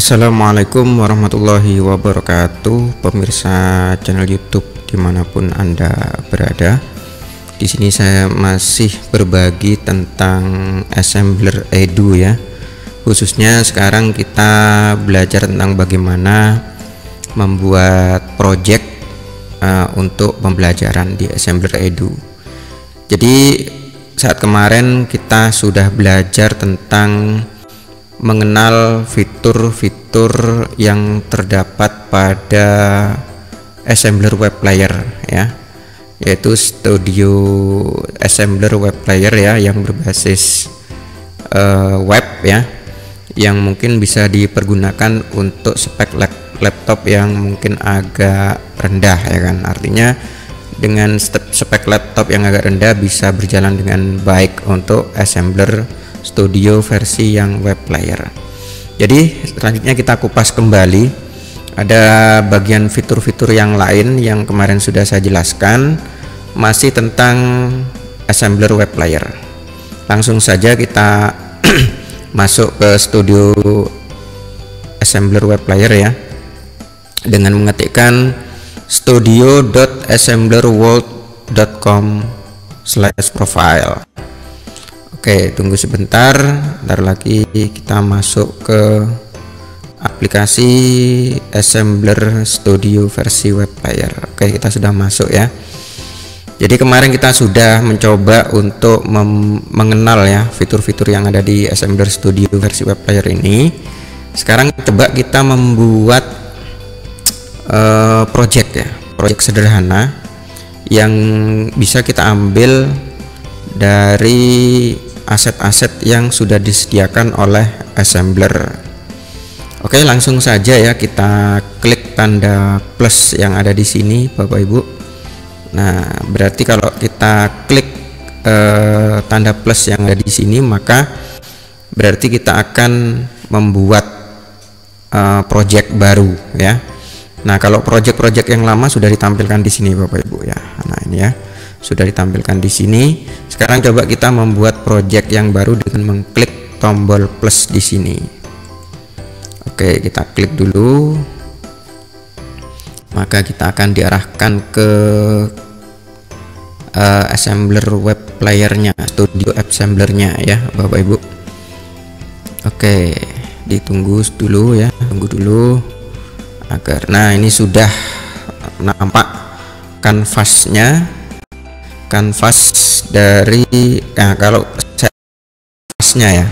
Assalamualaikum warahmatullahi wabarakatuh, pemirsa channel YouTube dimanapun Anda berada. Di sini saya masih berbagi tentang assembler edu ya. Khususnya sekarang kita belajar tentang bagaimana membuat project untuk pembelajaran di assembler edu. Jadi saat kemarin kita sudah belajar tentang mengenal fitur-fitur yang terdapat pada assembler web player ya, yaitu Studio Assembler Web Player ya, yang berbasis web ya, yang mungkin bisa dipergunakan untuk spek laptop yang mungkin agak rendah ya kan. Artinya dengan spek laptop yang agak rendah bisa berjalan dengan baik untuk assembler Studio versi yang web player. Jadi selanjutnya kita kupas kembali, ada bagian fitur-fitur yang lain yang kemarin sudah saya jelaskan, masih tentang assembler web player. Langsung saja kita masuk ke Studio Assembler Web Player ya, dengan mengetikkan studio.assemblerworld.com/profile. Oke, tunggu sebentar, ntar lagi kita masuk ke aplikasi Assembler Studio versi web player. Oke, kita sudah masuk ya. Jadi kemarin kita sudah mencoba untuk mengenal ya fitur-fitur yang ada di Assembler Studio versi web player ini. Sekarang coba kita membuat project ya, project sederhana yang bisa kita ambil dari aset-aset yang sudah disediakan oleh assembler. Oke, langsung saja ya, kita klik tanda plus yang ada di sini Bapak Ibu. Nah, berarti kalau kita klik tanda plus yang ada di sini, maka berarti kita akan membuat project baru ya. Nah, kalau project-project yang lama sudah ditampilkan di sini Bapak Ibu ya. Nah, ini ya, sudah ditampilkan di sini. Sekarang coba kita membuat project yang baru dengan mengklik tombol plus di sini. Oke, kita klik dulu. Maka kita akan diarahkan ke assembler web playernya, Studio Assemblernya ya Bapak Ibu. Oke, ditunggu dulu ya, tunggu dulu agar, nah ini sudah nampak kanvasnya, kanvas dari, nah kalau kanvasnya ya,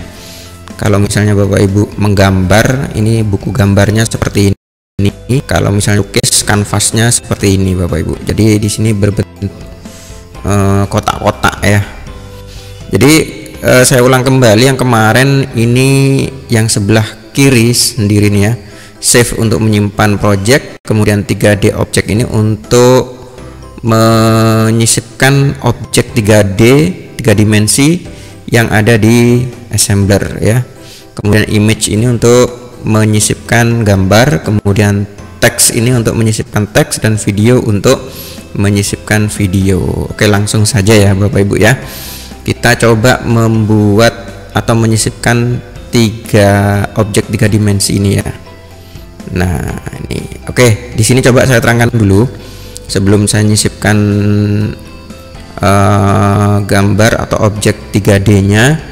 kalau misalnya Bapak Ibu menggambar, ini buku gambarnya seperti ini. Kalau misalnya lukis, kanvasnya seperti ini Bapak Ibu. Jadi di sini berbentuk kotak-kotak ya. Jadi saya ulang kembali yang kemarin, ini yang sebelah kiri sendiri nih ya, save untuk menyimpan project, kemudian 3D object ini untuk menyisipkan objek 3D 3 dimensi yang ada di assembler ya. Kemudian image ini untuk menyisipkan gambar, kemudian teks ini untuk menyisipkan teks, dan video untuk menyisipkan video. Oke, langsung saja ya Bapak Ibu ya, kita coba membuat atau menyisipkan 3 objek 3 dimensi ini ya. Nah ini oke, di sini coba saya terangkan dulu sebelum saya menyisipkan gambar atau objek 3D-nya.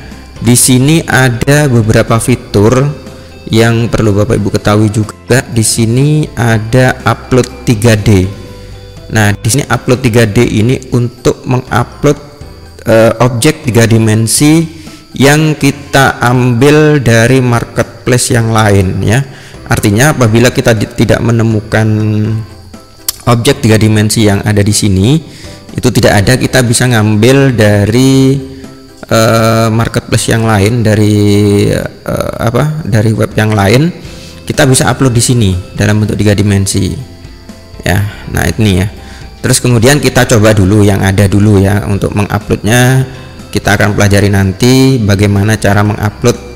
Di sini ada beberapa fitur yang perlu Bapak Ibu ketahui juga. Di sini ada upload 3D. Nah, di sini upload 3D ini untuk mengupload objek 3 dimensi yang kita ambil dari marketplace yang lain ya. Artinya apabila kita tidak menemukan objek 3 dimensi yang ada di sini, itu tidak ada, kita bisa ngambil dari marketplace yang lain, dari dari web yang lain, kita bisa upload di sini dalam bentuk 3 dimensi ya. Nah ini ya, terus kemudian kita coba dulu yang ada dulu ya. Untuk menguploadnya kita akan pelajari nanti bagaimana cara mengupload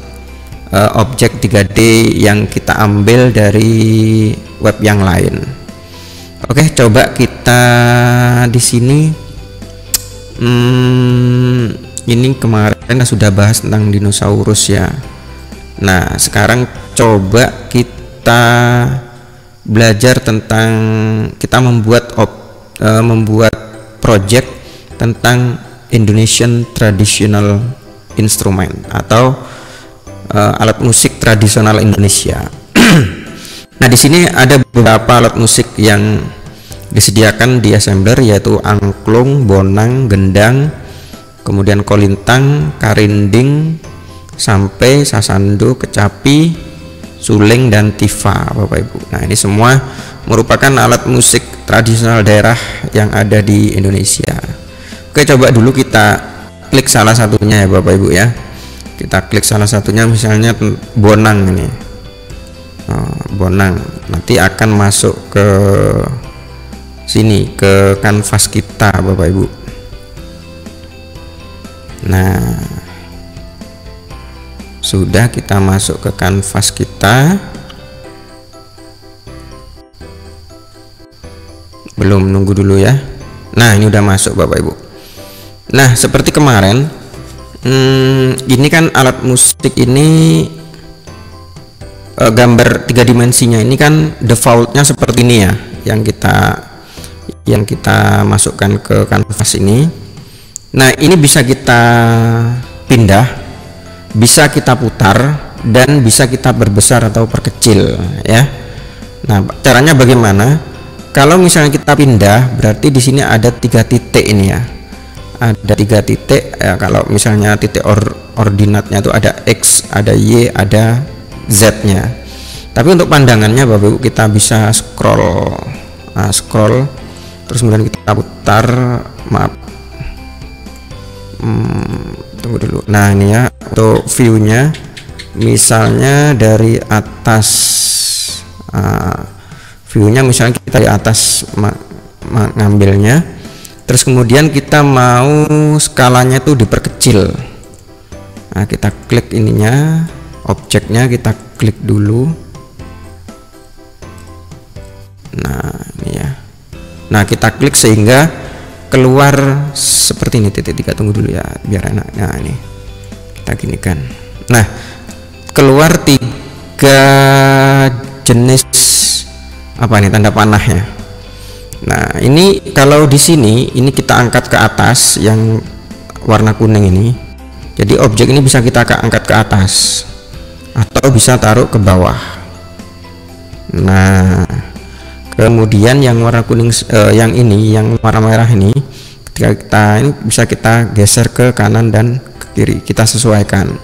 objek 3D yang kita ambil dari web yang lain. Oke, coba kita di sini ini kemarin sudah bahas tentang dinosaurus ya. Nah sekarang coba kita kita belajar tentang kita membuat project tentang Indonesian Traditional Instrument atau alat musik tradisional Indonesia. Nah, di sini ada beberapa alat musik yang disediakan di assembler, yaitu angklung, bonang, gendang, kemudian kolintang, karinding, sampai, sasando, kecapi, suling, dan tifa, Bapak Ibu. Nah, ini semua merupakan alat musik tradisional daerah yang ada di Indonesia. Oke, coba dulu kita klik salah satunya ya Bapak Ibu ya. Kita klik salah satunya, misalnya bonang ini. Bonang nanti akan masuk ke sini, ke kanvas kita Bapak Ibu. Nah, sudah, kita masuk ke kanvas kita. Belum, nunggu dulu ya. Nah, ini udah masuk Bapak Ibu. Nah, seperti kemarin, ini kan alat musik ini gambar 3 dimensinya ini kan defaultnya seperti ini ya, yang kita masukkan ke kanvas ini. Nah, ini bisa kita pindah, bisa kita putar, dan bisa kita perbesar atau perkecil ya. Nah, caranya bagaimana? Kalau misalnya kita pindah, berarti di sini ada 3 titik ini ya. Ada 3 titik ya. Kalau misalnya titik ordinatnya itu ada X, ada Y, ada Z-nya. Tapi untuk pandangannya Bapak Ibu, kita bisa scroll, terus kemudian kita putar, maaf, tunggu dulu. Nah, ini ya, untuk view-nya misalnya dari atas, view-nya misalnya kita di atas ngambilnya, terus kemudian kita mau skalanya itu diperkecil. Nah, kita klik ininya, objeknya kita klik dulu. Nah, ini ya. Nah, kita klik sehingga keluar seperti ini, titik 3. Tunggu dulu ya biar enak. Nah, ini kita ginikan. Nah, keluar 3 jenis apa nih, tanda panahnya. Nah, ini kalau di sini ini kita angkat ke atas yang warna kuning ini. Jadi objek ini bisa kita angkat ke atas atau bisa taruh ke bawah. Nah, kemudian yang warna kuning, yang ini, yang warna merah ini, ini bisa kita geser ke kanan dan ke kiri, kita sesuaikan.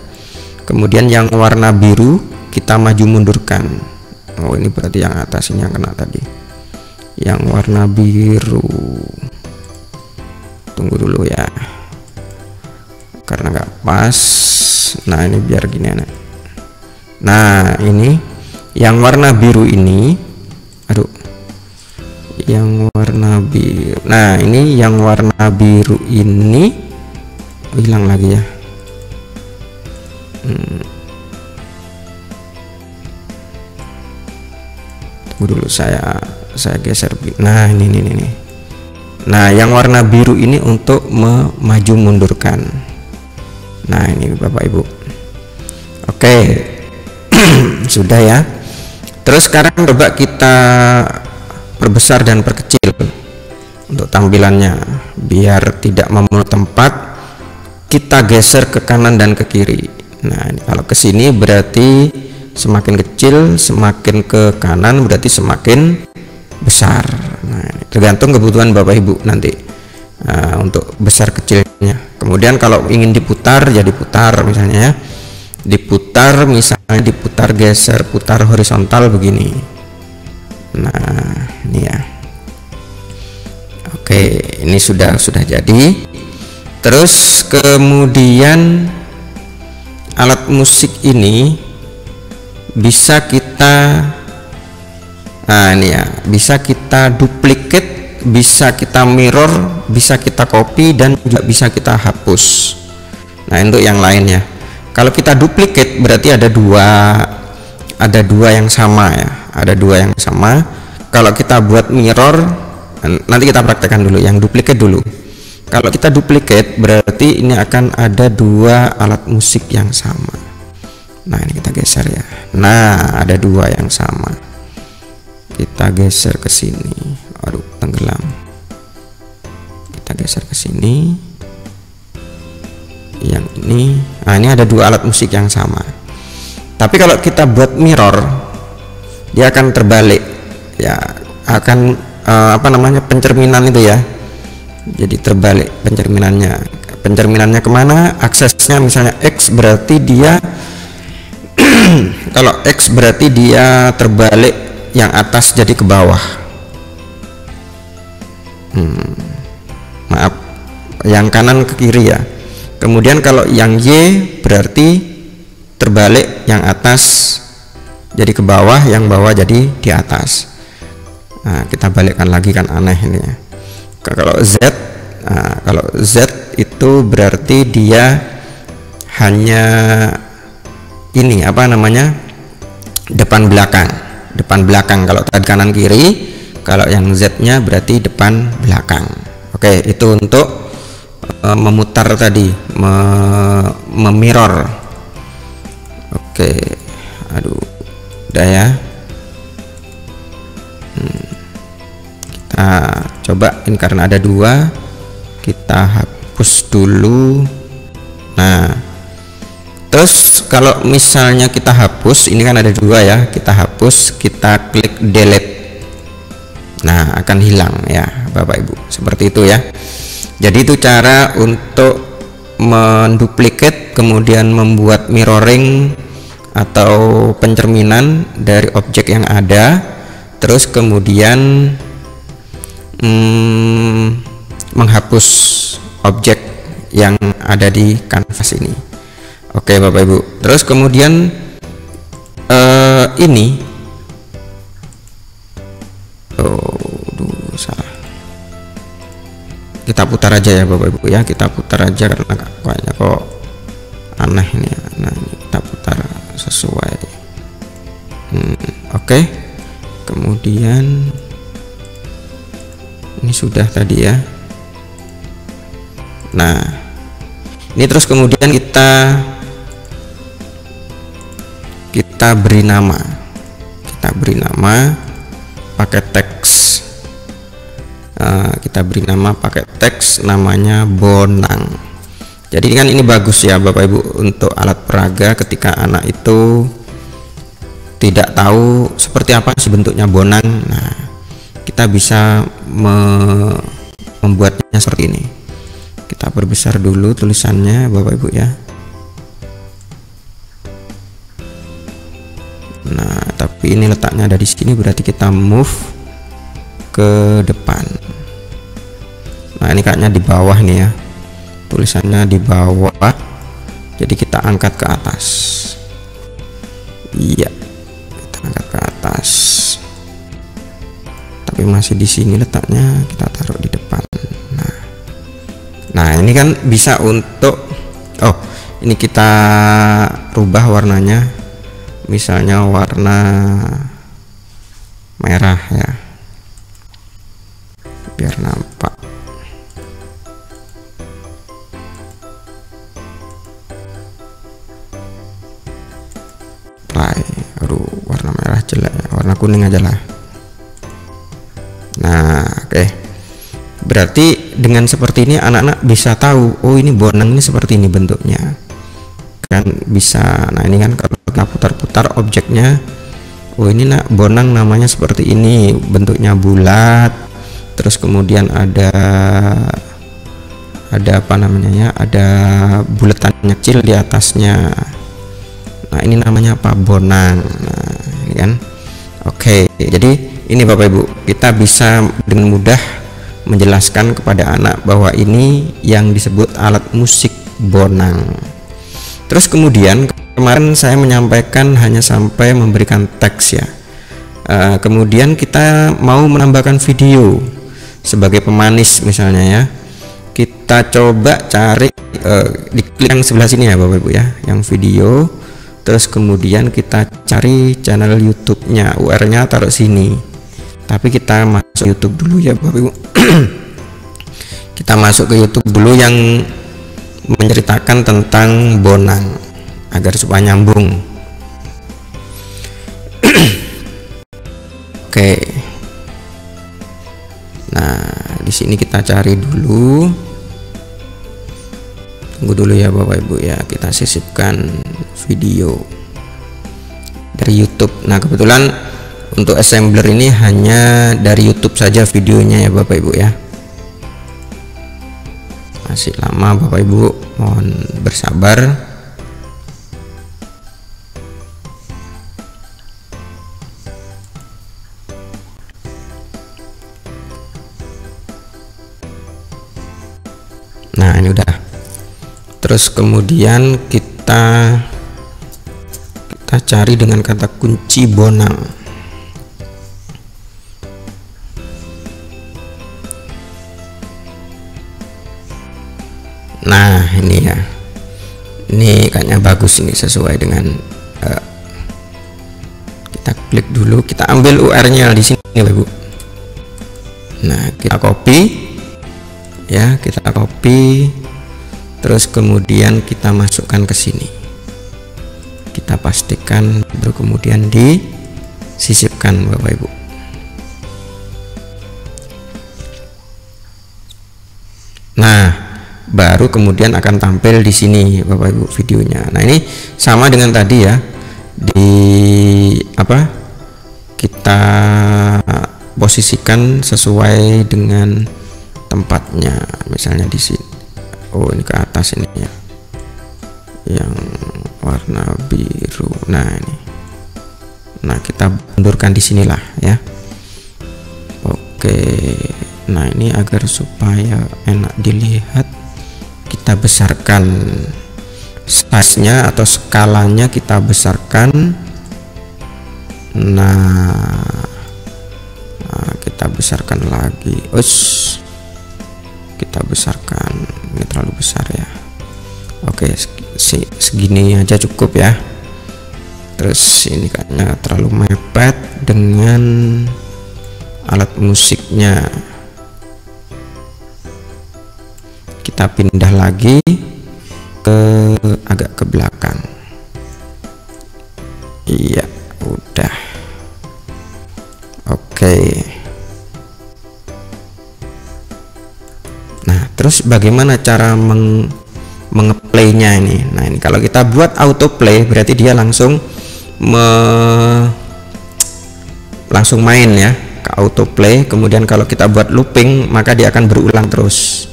Kemudian yang warna biru kita maju mundurkan. Oh, ini berarti yang atas ini yang kena tadi, yang warna biru. Tunggu dulu ya, karena nggak pas. Nah, ini biar gini enak. Nah, ini yang warna biru ini, aduh, yang warna biru. Nah, ini yang warna biru ini hilang lagi ya. Tunggu dulu, saya geser. Nah, ini. Nah, yang warna biru ini untuk maju mundurkan. Nah, ini Bapak Ibu. Oke. Sudah ya. Terus sekarang coba kita perbesar dan perkecil untuk tampilannya biar tidak memenuhi tempat. Kita geser ke kanan dan ke kiri. Nah, ini kalau ke sini berarti semakin kecil, semakin ke kanan berarti semakin besar. Nah, ini tergantung kebutuhan Bapak Ibu nanti untuk besar kecilnya. Kemudian kalau ingin diputar, ya diputar misalnya ya. Diputar, misalnya diputar, geser, putar horizontal begini. Nah, ini ya. Oke, ini sudah jadi. Terus kemudian alat musik ini bisa kita, nah ini ya, bisa kita duplicate, bisa kita mirror, bisa kita copy, dan juga bisa kita hapus. Nah, untuk yang lainnya, kalau kita duplicate berarti ada dua yang sama ya, ada 2 yang sama. Kalau kita buat mirror, nanti kita praktekkan dulu yang duplicate dulu. Kalau kita duplicate berarti ini akan ada 2 alat musik yang sama. Nah, ini kita geser ya. Nah, ada 2 yang sama. kita geser ke sini. Aduh, tenggelam. Kita geser ke sini. Yang ini, nah ini ada dua alat musik yang sama. Tapi kalau kita buat mirror, dia akan terbalik, ya akan apa namanya, pencerminan itu ya. Jadi terbalik pencerminannya. Pencerminannya kemana? Aksesnya misalnya X berarti dia kalau X berarti dia terbalik, yang atas jadi ke bawah. Maaf, yang kanan ke kiri ya. Kemudian kalau yang Y berarti terbalik, yang atas jadi ke bawah, yang bawah jadi di atas. Nah, kita balikkan lagi, kan aneh ini ya. Kalau Z, nah, kalau Z itu berarti dia hanya ini apa namanya, depan belakang. Kalau tadi kanan kiri, kalau yang Z nya berarti depan belakang. Oke, itu untuk memutar tadi, memirror. Oke, aduh, udah ya. Kita coba, ini karena ada dua, kita hapus dulu. Nah, terus kalau misalnya kita hapus, ini kan ada dua ya, kita hapus, kita klik delete. Nah, akan hilang ya Bapak Ibu, seperti itu ya. Jadi itu cara untuk menduplikat, kemudian membuat mirroring atau pencerminan dari objek yang ada, terus kemudian menghapus objek yang ada di kanvas ini. Oke Bapak Ibu, terus kemudian ini salah, kita putar aja ya Bapak Ibu ya, kita putar aja karena kayaknya kok aneh ini ya. Nah, ini kita putar sesuai. Oke. Kemudian ini sudah tadi ya. Nah, ini terus kemudian kita beri nama, pakai teks. Kita beri nama pakai teks, namanya Bonang. Jadi kan ini bagus ya Bapak Ibu untuk alat peraga ketika anak itu tidak tahu seperti apa sih bentuknya bonang. Nah, kita bisa membuatnya seperti ini. Kita perbesar dulu tulisannya Bapak Ibu ya. Nah, tapi ini letaknya ada di sini, berarti kita move ke depan. Nah, ini kayaknya di bawah nih ya, tulisannya di bawah, jadi kita angkat ke atas. Iya, kita angkat ke atas, tapi masih di sini letaknya, kita taruh di depan. Nah ini kan bisa untuk, oh ini kita rubah warnanya, misalnya warna merah ya, biar nampak. Aduh, warna merah jelek ya, warna kuning aja lah. Nah, oke. Berarti dengan seperti ini anak-anak bisa tahu, oh ini bonang ini seperti ini bentuknya. Kan bisa. Nah, ini kan kalau kita putar-putar objeknya, oh ini bonang namanya seperti ini, bentuknya bulat. Terus kemudian ada apa namanya ya? Ada bulatan kecil di atasnya. Nah, ini namanya apa? Bonang. Nah, ini kan. Oke, jadi ini Bapak Ibu, kita bisa dengan mudah menjelaskan kepada anak bahwa ini yang disebut alat musik bonang. Terus kemudian kemarin saya menyampaikan hanya sampai memberikan teks ya. Kemudian kita mau menambahkan video sebagai pemanis misalnya ya. Kita coba cari, diklik yang sebelah sini ya Bapak Ibu ya, yang video. Terus kemudian kita cari channel YouTube-nya, URL-nya taruh sini. Tapi kita masuk YouTube dulu ya Bapak Ibu. Kita masuk ke YouTube dulu yang menceritakan tentang bonang agar supaya nyambung. Oke. Nah, di sini kita cari dulu. Tunggu dulu ya Bapak Ibu ya, kita sisipkan video dari YouTube. Nah, kebetulan untuk assembler ini hanya dari YouTube saja videonya ya Bapak Ibu ya. Masih lama Bapak Ibu, mohon bersabar. Nah, ini udah. Terus kemudian kita cari dengan kata kunci Bonang. Nah, ini ya. Ini kayaknya bagus, ini sesuai dengan kita klik dulu, kita ambil UR-nya di sini Bapak Ibu. Nah, kita copy. Ya, kita copy, terus kemudian kita masukkan ke sini, kita pastikan, baru kemudian disisipkan Bapak Ibu. Nah, baru kemudian akan tampil di sini Bapak Ibu videonya. Nah, ini sama dengan tadi ya, kita posisikan sesuai dengan tempatnya, misalnya di sini. Oh, ini ke atas ini ya, yang warna biru. Nah, ini. Nah, kita mundurkan di sinilah ya. Oke. Nah, ini agar supaya enak dilihat, kita besarkan size-nya atau skalanya, kita besarkan. Nah, kita besarkan lagi. Kita besarkan, ini terlalu besar ya. Oke, segini aja cukup ya. Terus ini kayaknya terlalu mepet dengan alat musiknya. Kita pindah lagi agak ke belakang. Iya, udah. Oke. Terus bagaimana cara mengeplaynya ini? Nah, ini kalau kita buat autoplay berarti dia langsung main ya ke autoplay. Kemudian kalau kita buat looping maka dia akan berulang terus.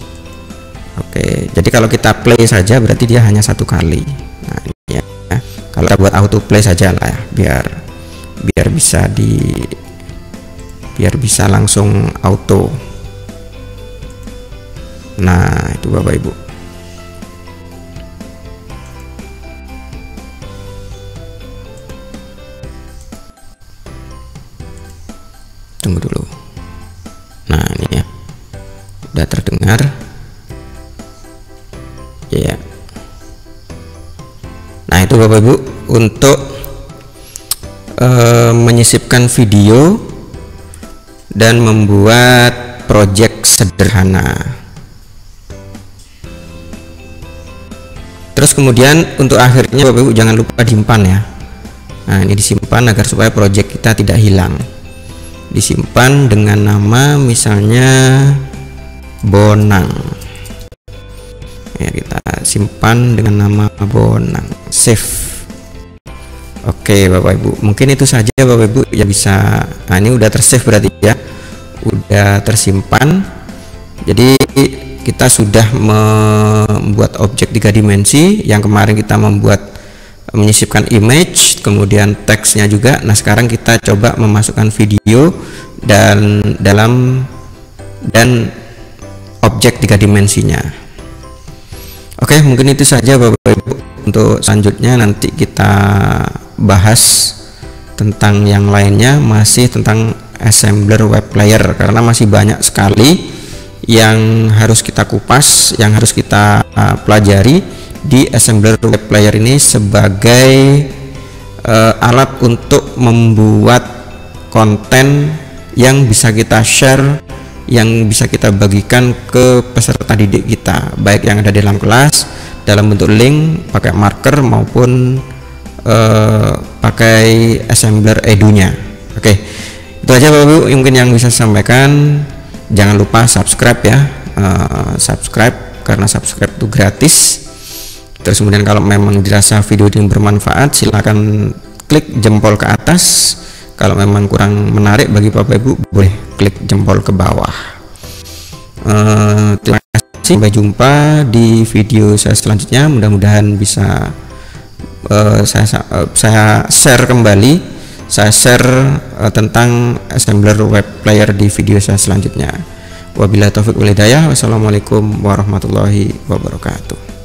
Oke, jadi kalau kita play saja berarti dia hanya satu kali. Nah, ini ya. Kalau kita buat autoplay saja lah ya, biar bisa langsung auto. Nah, itu Bapak Ibu. Tunggu dulu. Nah, ini ya. Udah terdengar. Ya. Nah, itu Bapak Ibu untuk menyisipkan video dan membuat project sederhana. Terus kemudian untuk akhirnya Bapak Ibu jangan lupa disimpan ya. Nah, ini disimpan agar supaya project kita tidak hilang. Disimpan dengan nama misalnya Bonang. Ya, kita simpan dengan nama Bonang. Save. Oke Bapak Ibu, mungkin itu saja Bapak Ibu ya bisa. Nah, ini udah tersave berarti ya. Udah tersimpan. Jadi kita sudah membuat objek 3 dimensi. Yang kemarin kita menyisipkan image, kemudian teksnya juga. Nah, sekarang kita coba memasukkan video dan objek 3 dimensinya. Oke, mungkin itu saja Bapak Ibu. Untuk selanjutnya nanti kita bahas tentang yang lainnya, masih tentang assembler web player, karena masih banyak sekali yang harus kita kupas, yang harus kita pelajari di assembler web player ini sebagai alat untuk membuat konten yang bisa kita share, yang bisa kita bagikan ke peserta didik kita, baik yang ada di dalam kelas dalam bentuk link, pakai marker maupun pakai assembler edunya. Oke, Itu aja Bapak Ibu mungkin yang bisa saya sampaikan. Jangan lupa subscribe ya, subscribe karena subscribe itu gratis. Terus kemudian kalau memang dirasa video ini bermanfaat, silakan klik jempol ke atas. Kalau memang kurang menarik bagi Bapak Ibu, boleh klik jempol ke bawah. Terima kasih, sampai jumpa di video saya selanjutnya. Mudah-mudahan bisa saya share kembali, saya share tentang assembler web player di video saya selanjutnya. Wabillahi taufiq wal hidayah. Wassalamualaikum warahmatullahi wabarakatuh.